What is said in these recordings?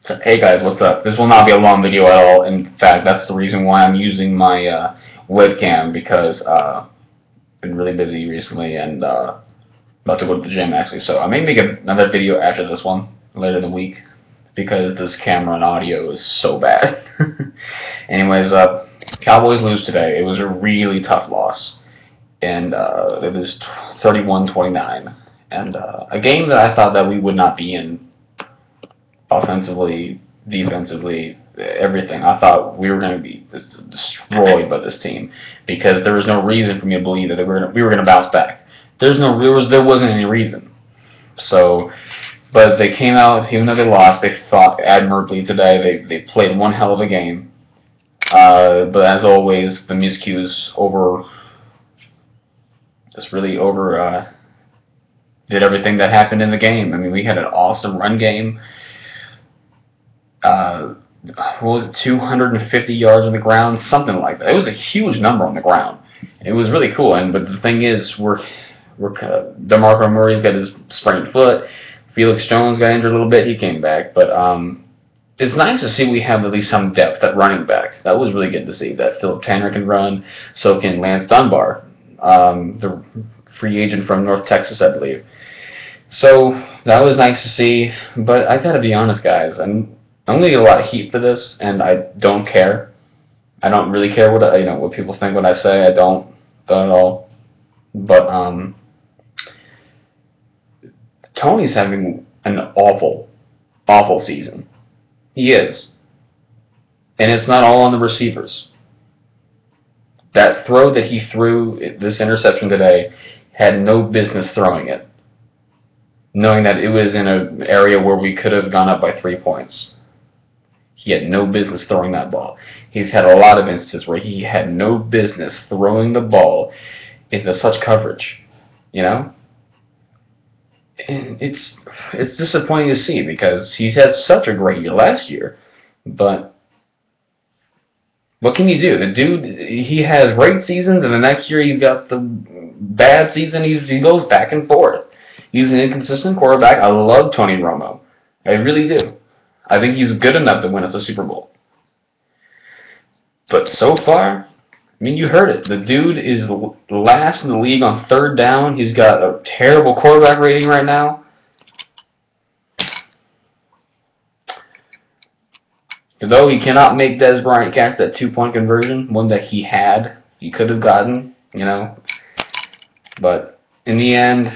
So, hey guys, what's up? This will not be a long video at all. In fact, that's the reason why I'm using my webcam because I've been really busy recently and about to go to the gym actually. So I may make another video after this one later in the week because this camera and audio is so bad. Anyways, Cowboys lose today. It was a really tough loss, and they lose 31-29, and a game that I thought that we would not be in offensively, defensively, everything. I thought we were going to be destroyed by this team because there was no reason for me to believe that we were going to bounce back. There wasn't any reason. So, but they came out, even though they lost, they fought admirably today. They played one hell of a game. But as always, the miscues did everything that happened in the game. I mean, we had an awesome run game. What was it, 250 yards on the ground, something like that. It was a huge number on the ground. It was really cool. But the thing is, DeMarco Murray's got his sprained foot. Felix Jones got injured a little bit. He came back, but it's nice to see we have at least some depth at running back. That was really good to see that Philip Tanner can run. So can Lance Dunbar, the free agent from North Texas, I believe. So that was nice to see. But I gotta be honest, guys. I'm gonna get a lot of heat for this, and I don't care. I don't really care what people think when I say. I don't at all. But Tony's having an awful, awful season. He is, and it's not all on the receivers. That throw that he threw, this interception today, had no business throwing it, knowing that it was in an area where we could have gone up by 3 points. He had no business throwing that ball. He's had a lot of instances where he had no business throwing the ball into such coverage, And it's disappointing to see because he's had such a great year last year, but what can you do? The dude, he has great seasons, and the next year he's got the bad season. He goes back and forth. He's an inconsistent quarterback. I love Tony Romo. I really do. I think he's good enough to win us a Super Bowl. But so far, I mean, you heard it. The dude is last in the league on third down. He's got a terrible quarterback rating right now. Though he cannot make Dez Bryant catch that 2-point conversion, one that he could have gotten, But in the end,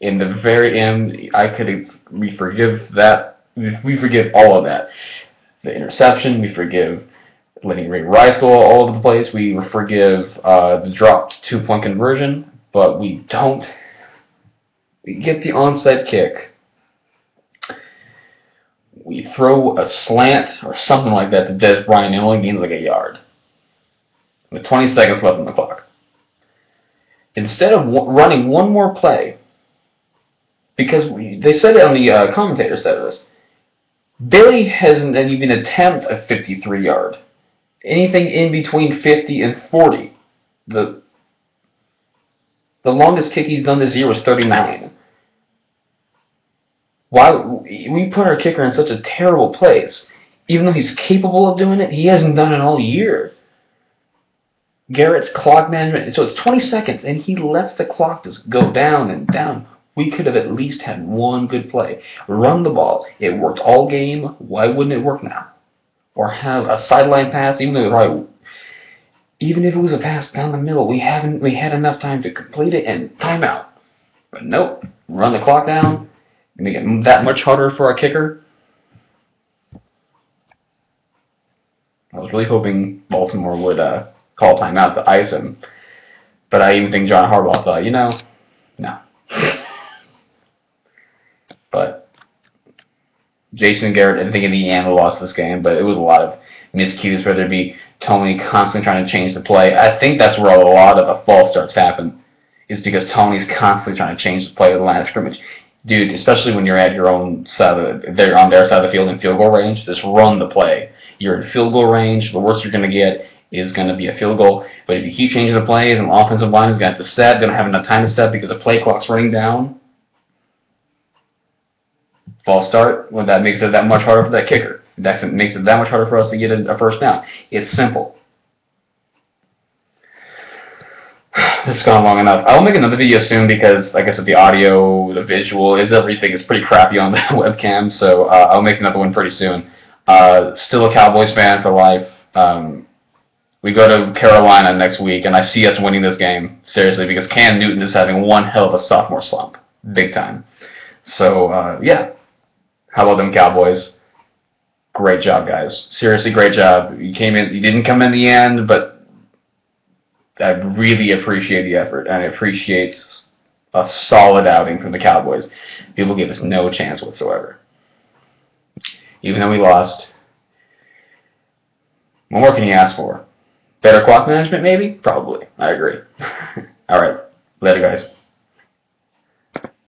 in the very end, we forgive that. We forgive all of that. The interception, we forgive letting Ray Rice go all over the place. We forgive the dropped 2-point conversion, but we don't. We get the onside kick. We throw a slant or something like that to Dez Bryant, and it only gains like a yard with 20 seconds left on the clock. Instead of running one more play, because they said it on the commentator said this, Billy hasn't even attempted a 53-yard. Anything in between 50 and 40. The longest kick he's done this year was 39. Why we put our kicker in such a terrible place? Even though he's capable of doing it, he hasn't done it all year. Garrett's clock management, so it's 20 seconds, and he lets the clock just go down and down. We could have at least had one good play. Run the ball. It worked all game. Why wouldn't it work now? Or have a sideline pass, even if it was a pass down the middle, we had enough time to complete it and timeout. But nope, run the clock down, make it that much harder for our kicker. I was really hoping Baltimore would call timeout to ice him, but I even think John Harbaugh thought, no. But Jason Garrett, I think in the end, lost this game, but it was a lot of miscues, whether it be Tony constantly trying to change the play. I think that's where a lot of the false starts happen, is because Tony's constantly trying to change the play of the line of scrimmage. Dude, especially when you're at your own side they're on their side of the field in field goal range, just run the play. You're in field goal range, the worst you're going to get is going to be a field goal. But if you keep changing the plays and the offensive line is going to have to set, they don't have enough time to set because the play clock's running down, false start, well, that makes it that much harder for that kicker. That makes it that much harder for us to get a first down. It's simple. It's gone long enough. I will make another video soon because, like I said, the audio, the visual, everything is pretty crappy on the webcam. So I'll make another one pretty soon. Still a Cowboys fan for life. We go to Carolina next week, and I see us winning this game, seriously, because Cam Newton is having one hell of a sophomore slump. Big time. So, yeah. How about them Cowboys? Great job, guys. Seriously, great job. You didn't come in the end, but I really appreciate the effort, and I appreciate a solid outing from the Cowboys. People gave us no chance whatsoever. Even though we lost. What more can you ask for? Better clock management, maybe? Probably. I agree. All right. Later, guys.